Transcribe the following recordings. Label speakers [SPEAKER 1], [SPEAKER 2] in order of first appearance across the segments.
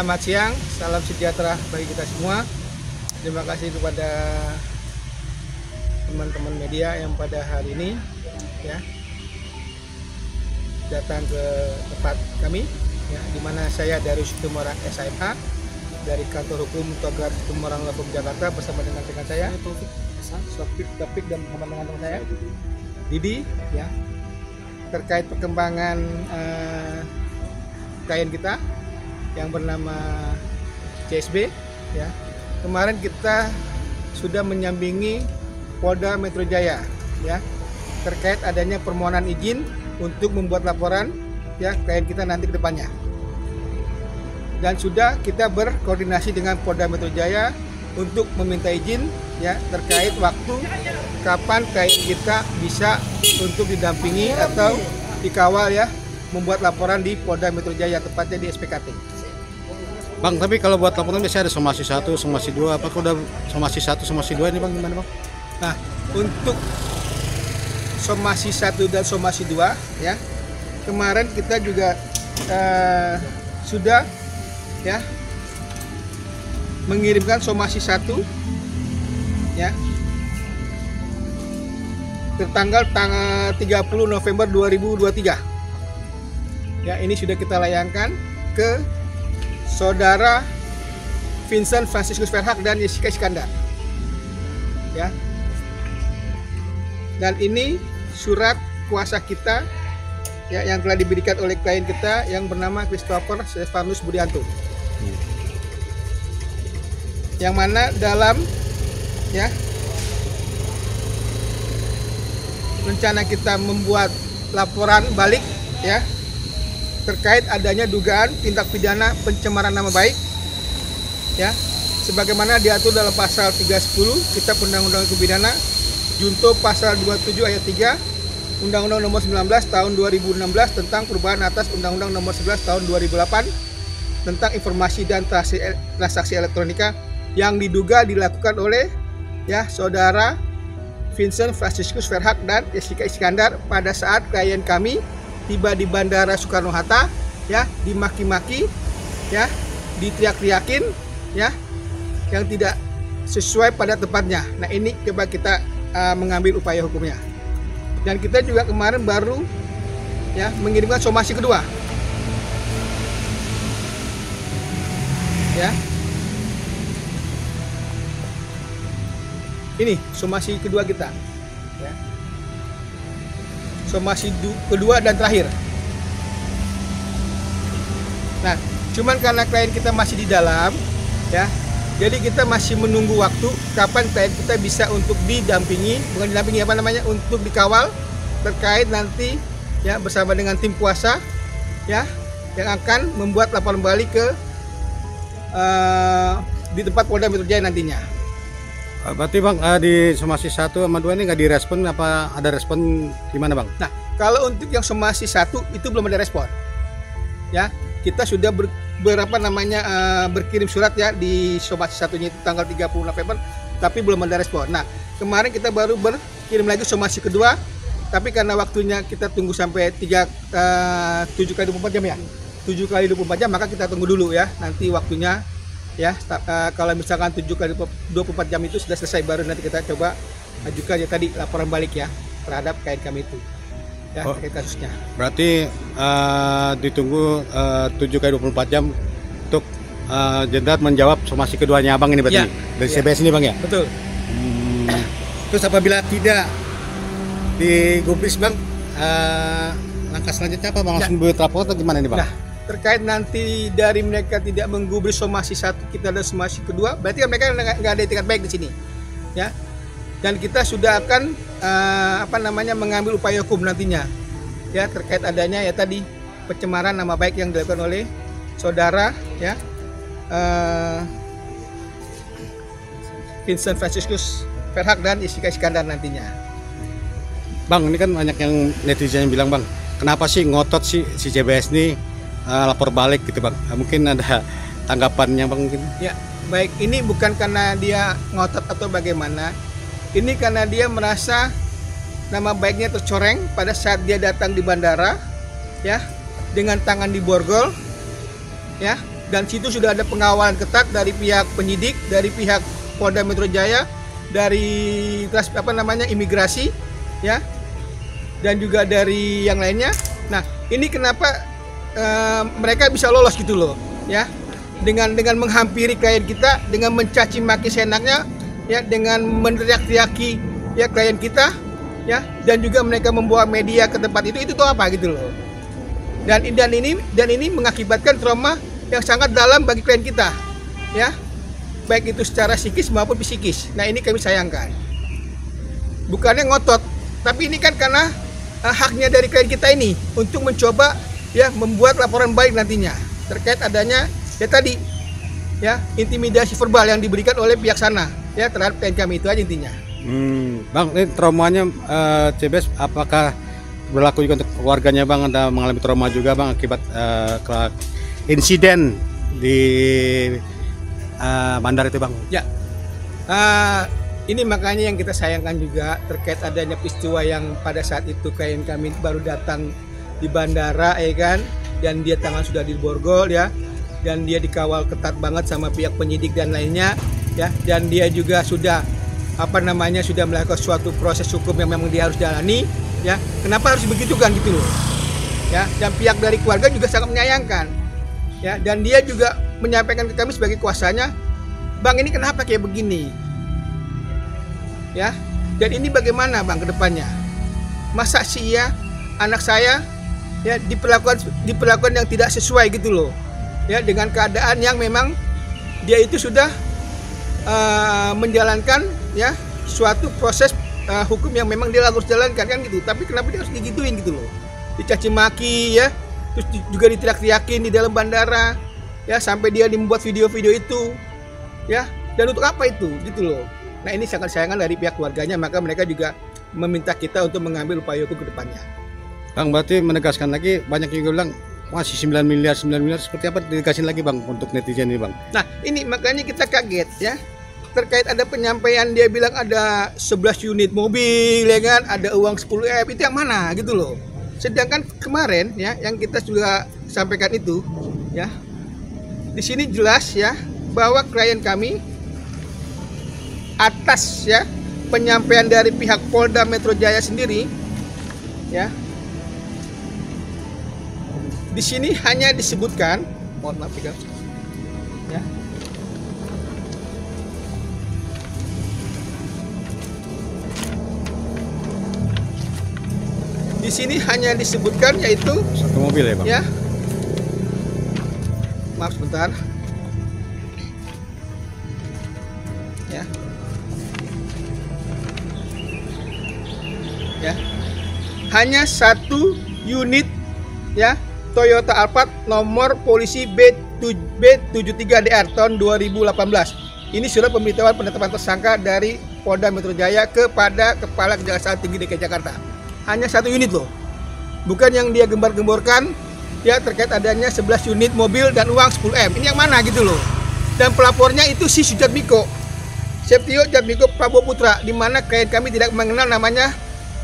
[SPEAKER 1] Selamat siang, salam sejahtera bagi kita semua. Terima kasih kepada teman-teman media yang pada hari ini ya datang ke tempat kami ya, di mana saya dari Situmorang SIMA dari kantor hukum Togar Situmorang Lombok Jakarta bersama dengan rekan saya Taufik dan teman-teman saya Didi ya, terkait perkembangan klien kita yang bernama CSB ya. Kemarin kita sudah menyampingi Polda Metro Jaya ya terkait adanya permohonan izin untuk membuat laporan ya klien kita nanti ke depannya. Dan sudah kita berkoordinasi dengan Polda Metro Jaya untuk meminta izin ya terkait waktu kapan klien kita bisa untuk didampingi atau dikawal ya membuat laporan di Polda Metro Jaya, tepatnya di SPKT.
[SPEAKER 2] Bang, tapi kalau buat laporan biasanya ada somasi 1, somasi 2, apa udah somasi 1, somasi 2 ini Bang, gimana Bang?
[SPEAKER 1] Nah, untuk somasi 1 dan somasi 2 ya, kemarin kita juga sudah ya mengirimkan somasi 1 ya tertanggal 30 November 2023 ya, ini sudah kita layangkan ke Saudara Vincent Franciscus Verhaak dan Jessica Iskandar ya. Dan ini surat kuasa kita ya yang telah diberikan oleh klien kita yang bernama Christopher Stefanus Budianto. Yang mana dalam ya rencana kita membuat laporan balik ya terkait adanya dugaan tindak pidana pencemaran nama baik ya sebagaimana diatur dalam pasal 310 Kitab Undang-Undang Hukum Pidana junto pasal 27 ayat 3 Undang-Undang Nomor 19 Tahun 2016 tentang perubahan atas Undang-Undang Nomor 11 Tahun 2008 tentang informasi dan transaksi elektronika yang diduga dilakukan oleh ya Saudara Vincent Franciscus Verhaak dan Jessica Iskandar pada saat klien kami tiba di Bandara Soekarno-Hatta ya, dimaki-maki ya, diteriak-teriakin ya yang tidak sesuai pada tempatnya. Nah, ini coba kita mengambil upaya hukumnya. Dan kita juga kemarin baru ya mengirimkan somasi kedua ya. Ini somasi kedua kita ya. Somasi kedua dan terakhir. Nah, cuman karena klien kita masih di dalam ya, jadi kita masih menunggu waktu kapan klien kita bisa untuk didampingi, bukan didampingi apa namanya, untuk dikawal terkait nanti ya bersama dengan tim kuasa ya yang akan membuat laporan balik ke di tempat Polda Metro Jaya nantinya.
[SPEAKER 2] Berarti Bang di somasi 1 sama 2 ini nggak direspon, apa ada respon gimana Bang?
[SPEAKER 1] Nah, kalau untuk yang somasi 1 itu belum ada respon ya, kita sudah berkirim surat ya di somasi 1-nya itu tanggal 30 November tapi belum ada respon. Nah, kemarin kita baru berkirim lagi somasi kedua tapi karena waktunya kita tunggu sampai 7 kali 24 jam ya, 7 kali 24 jam, maka kita tunggu dulu ya nanti waktunya ya. Kalau misalkan 7 kali 24 jam itu sudah selesai, baru nanti kita coba ajukan ya tadi laporan balik ya terhadap klien kami itu ya terkait kasusnya.
[SPEAKER 2] Berarti ditunggu 7 kali 24 jam untuk Jenderal menjawab somasi keduanya Abang ini berarti ya, dari ya. CBS ini Bang ya?
[SPEAKER 1] Betul.
[SPEAKER 2] Terus apabila tidak digubris Bang, langkah selanjutnya apa Bang? Langsung buat rapor atau gimana nih Bang?
[SPEAKER 1] Nah, terkait nanti dari mereka tidak menggubris somasi satu, kita ada somasi kedua, berarti kan mereka nggak ada etikat baik di sini, ya. Dan kita sudah akan mengambil upaya hukum nantinya, ya, terkait adanya ya tadi pencemaran nama baik yang dilakukan oleh saudara, ya, Vincent Franciscus Verhaak dan Jessica Iskandar nantinya.
[SPEAKER 2] Bang, ini kan banyak yang netizen yang bilang, Bang, kenapa sih ngotot si CBS ini lapor balik gitu, Bang? Mungkin ada tanggapannya, Bang, mungkin?
[SPEAKER 1] Ya, baik, ini bukan karena dia ngotot atau bagaimana. Ini karena dia merasa nama baiknya tercoreng pada saat dia datang di bandara, ya, dengan tangan di borgol, ya, dan situ sudah ada pengawalan ketat dari pihak penyidik, dari pihak Polda Metro Jaya, dari imigrasi, ya, dan juga dari yang lainnya. Nah, ini kenapa mereka bisa lolos gitu loh, ya, dengan menghampiri klien kita, dengan mencaci maki seenaknya, ya, dengan meneriak-teriaki ya klien kita, ya, dan juga mereka membawa media ke tempat itu tuh apa gitu loh. Dan ini mengakibatkan trauma yang sangat dalam bagi klien kita, ya, baik itu secara psikis maupun psikis. Nah, ini kami sayangkan. Bukannya ngotot, tapi ini kan karena haknya dari klien kita ini untuk mencoba ya membuat laporan baik nantinya terkait adanya ya tadi ya intimidasi verbal yang diberikan oleh pihak sana ya terhadap klien kami, itu aja intinya.
[SPEAKER 2] Bang, ini traumanya CBS apakah berlaku juga untuk keluarganya, Bang? Anda mengalami trauma juga, Bang, akibat insiden di bandar itu, Bang? Ya.
[SPEAKER 1] Ini makanya yang kita sayangkan juga terkait adanya peristiwa yang pada saat itu klien kami baru datang di bandara, ya kan, dan dia tangan sudah diborgol, ya, dan dia dikawal ketat banget sama pihak penyidik dan lainnya, ya, dan dia juga sudah sudah melakukan suatu proses hukum yang memang dia harus jalani, ya. Kenapa harus begitu kan gitu loh, ya, dan pihak dari keluarga juga sangat menyayangkan, ya, dan dia juga menyampaikan ke kami sebagai kuasanya, Bang, ini kenapa kayak begini? Ya, dan ini bagaimana, Bang, ke depannya? Masa sih ya anak saya ya diperlakukan yang tidak sesuai gitu loh, ya, dengan keadaan yang memang dia itu sudah menjalankan ya suatu proses hukum yang memang dia harus jalankan kan gitu, tapi kenapa dia harus digituin gitu loh, dicaci maki, ya, terus juga diteriak-teriakin di dalam bandara, ya, sampai dia membuat video-video itu, ya, dan untuk apa itu gitu loh. Nah, ini sangat sayangkan dari pihak keluarganya, maka mereka juga meminta kita untuk mengambil upaya hukum ke depannya.
[SPEAKER 2] Bang, berarti menegaskan lagi, banyak yang bilang masih 9 miliar, seperti apa dikasih lagi, Bang, untuk netizen ini, Bang? Nah,
[SPEAKER 1] ini makanya kita kaget ya, terkait ada penyampaian dia bilang ada 11 unit mobil, ya kan, ada uang 10M, itu yang mana gitu loh. Sedangkan kemarin ya, yang kita juga sampaikan itu, ya, di sini jelas ya, bahwa klien kami atas ya penyampaian dari pihak Polda Metro Jaya sendiri, ya, di sini hanya disebutkan, mohon maaf ya, di sini hanya disebutkan yaitu
[SPEAKER 2] satu mobil ya, Bang?
[SPEAKER 1] Ya, maaf sebentar, ya. Ya, hanya satu unit ya Toyota Alphard nomor polisi B73DR tahun 2018. Ini surat pemberitahuan penetapan tersangka dari Polda Metro Jaya kepada Kepala Kejaksaan Tinggi DKI Jakarta. Hanya satu unit loh, bukan yang dia gembar-gemborkan ya terkait adanya 11 unit mobil dan uang 10M. Ini yang mana gitu loh. Dan pelapornya itu si Sujatmiko Septio Jatmiko Prabowo Putra, di mana klien kami tidak mengenal namanya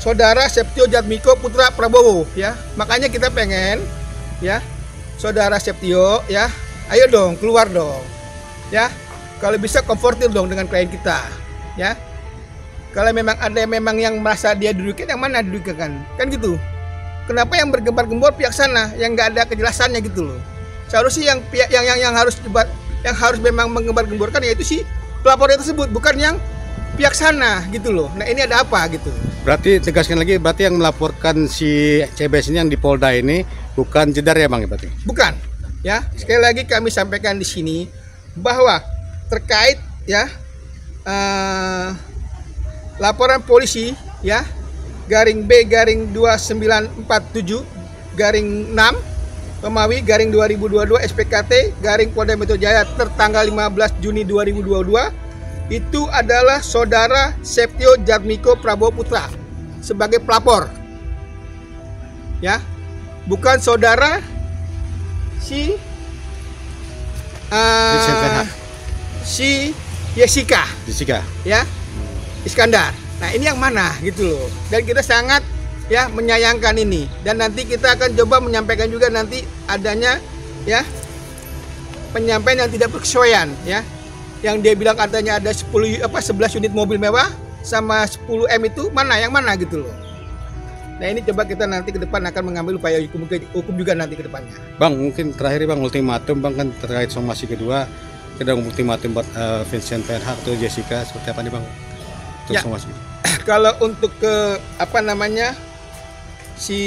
[SPEAKER 1] Saudara Septio Jatmiko Putra Prabowo, ya. Makanya kita pengen ya Saudara Septio ya, ayo dong keluar dong, ya. Kalau bisa komfortir dong dengan klien kita, ya. Kalau memang ada yang merasa dia dirugikan, yang mana dirugikan, kan gitu. Kenapa yang bergembar-gembor pihak sana yang nggak ada kejelasannya gitu loh. Seharusnya yang pihak yang harus memang menggembar-gemborkan yaitu si pelapornya tersebut, bukan yang pihak sana gitu loh. Nah, ini ada apa gitu.
[SPEAKER 2] Berarti tegaskan lagi, berarti yang melaporkan si CBS ini yang di Polda ini bukan Jedar ya, Bang, berarti?
[SPEAKER 1] Bukan. Ya, sekali lagi kami sampaikan di sini bahwa terkait ya laporan polisi ya garing B garing 2947 garing 6 Romawi garing 2022 SPKT garing Polda Metro Jaya tertanggal 15 Juni 2022 itu adalah saudara Septio Jatmiko Prabowo Putra sebagai pelapor. Ya, bukan saudara si Jessica ya Iskandar. Nah, ini yang mana gitu loh. Dan kita sangat ya menyayangkan ini, dan nanti kita akan coba menyampaikan juga nanti adanya ya penyampaian yang tidak berkesesuaian ya. Yang dia bilang katanya ada 11 unit mobil mewah sama 10 M itu yang mana gitu loh. Nah, ini coba kita nanti ke depan akan mengambil upaya hukum juga nanti ke depannya.
[SPEAKER 2] Bang, mungkin terakhir Bang, ultimatum Bang kan terkait somasi kedua, kita ultimatum buat Vincent Verhaak atau Jessica seperti apa nih Bang? Untuk
[SPEAKER 1] ya.
[SPEAKER 2] somasi.
[SPEAKER 1] Kalau untuk ke si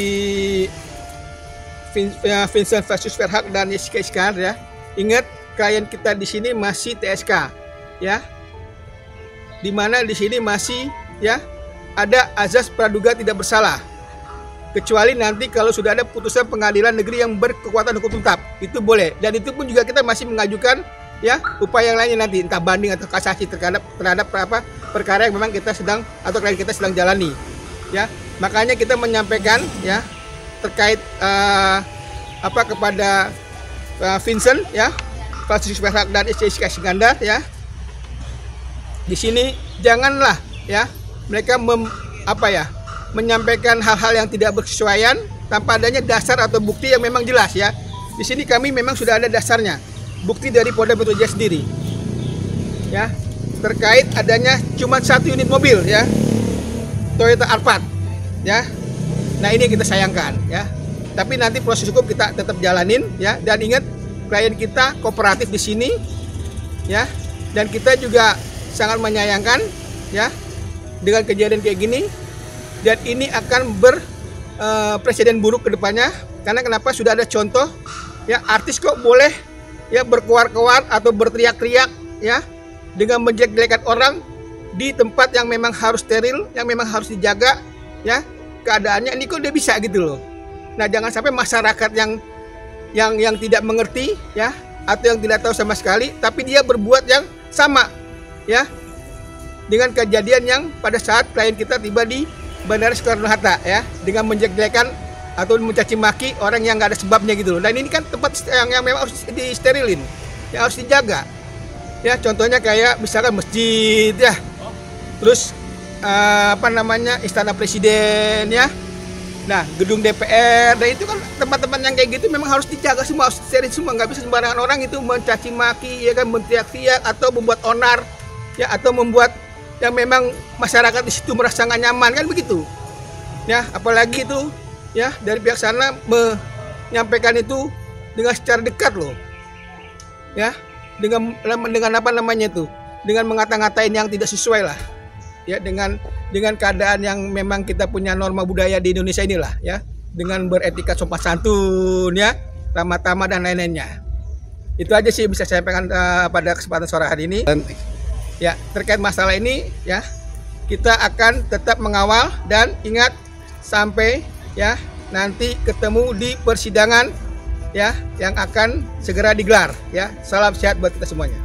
[SPEAKER 1] Vincent versus Verhaak dan Jessica Iskandar ya, ingat klien kita di sini masih TSK ya, dimana di sini masih ya ada azas praduga tidak bersalah, kecuali nanti kalau sudah ada putusan pengadilan negeri yang berkekuatan hukum tetap itu boleh, dan itu pun juga kita masih mengajukan ya upaya yang lainnya nanti entah banding atau kasasi terhadap perkara yang memang kita sedang atau klien kita sedang jalani ya. Makanya kita menyampaikan ya terkait kepada Vincent ya versus Verhaak dan Jessica Iskandar ya, di sini janganlah ya mereka menyampaikan hal-hal yang tidak berkesesuaian tanpa adanya dasar atau bukti yang memang jelas ya. Di sini kami memang sudah ada dasarnya, bukti dari Polda Metro Jaya sendiri ya, terkait adanya cuma 1 unit mobil ya, Toyota Alphard ya. Nah, ini yang kita sayangkan ya, tapi nanti proses hukum kita tetap jalanin ya. Dan ingat, klien kita kooperatif di sini ya, dan kita juga sangat menyayangkan ya dengan kejadian kayak gini, dan ini akan presiden buruk ke depannya. Karena kenapa? Sudah ada contoh ya, artis kok boleh ya berkuar-kuar atau berteriak-teriak ya dengan menjelek-jelekan orang di tempat yang memang harus steril, yang memang harus dijaga ya keadaannya. Ini kok dia bisa gitu loh. Nah, jangan sampai masyarakat yang tidak mengerti ya atau yang tidak tahu sama sekali, tapi dia berbuat yang sama ya dengan kejadian yang pada saat klien kita tiba di Bandara Soekarno-Hatta ya, dengan menjelek-jelekan atau mencaci maki orang yang nggak ada sebabnya gitu loh. Dan ini kan tempat yang memang harus disterilin, yang harus dijaga ya. Contohnya kayak misalkan masjid ya, terus Istana Presiden ya, nah gedung DPR, dan itu kan tempat-tempat yang kayak gitu memang harus dijaga semua, harus steril semua. Nggak bisa sembarangan orang itu mencaci maki ya kan, menteriak-teriak atau membuat onar ya, atau membuat yang memang masyarakat di situ merasa nggak nyaman kan begitu ya. Apalagi itu ya dari pihak sana menyampaikan itu dengan secara dekat loh ya, dengan dengan mengata-ngatain yang tidak sesuai lah ya, dengan keadaan yang memang kita punya norma budaya di Indonesia inilah ya, dengan beretika sopan santun ya, ramah tamah dan lain-lainnya. Itu aja sih bisa saya sampaikan pada kesempatan sore hari ini. Ya, terkait masalah ini ya, kita akan tetap mengawal, dan ingat sampai ya nanti ketemu di persidangan ya yang akan segera digelar ya. Salam sehat buat kita semuanya.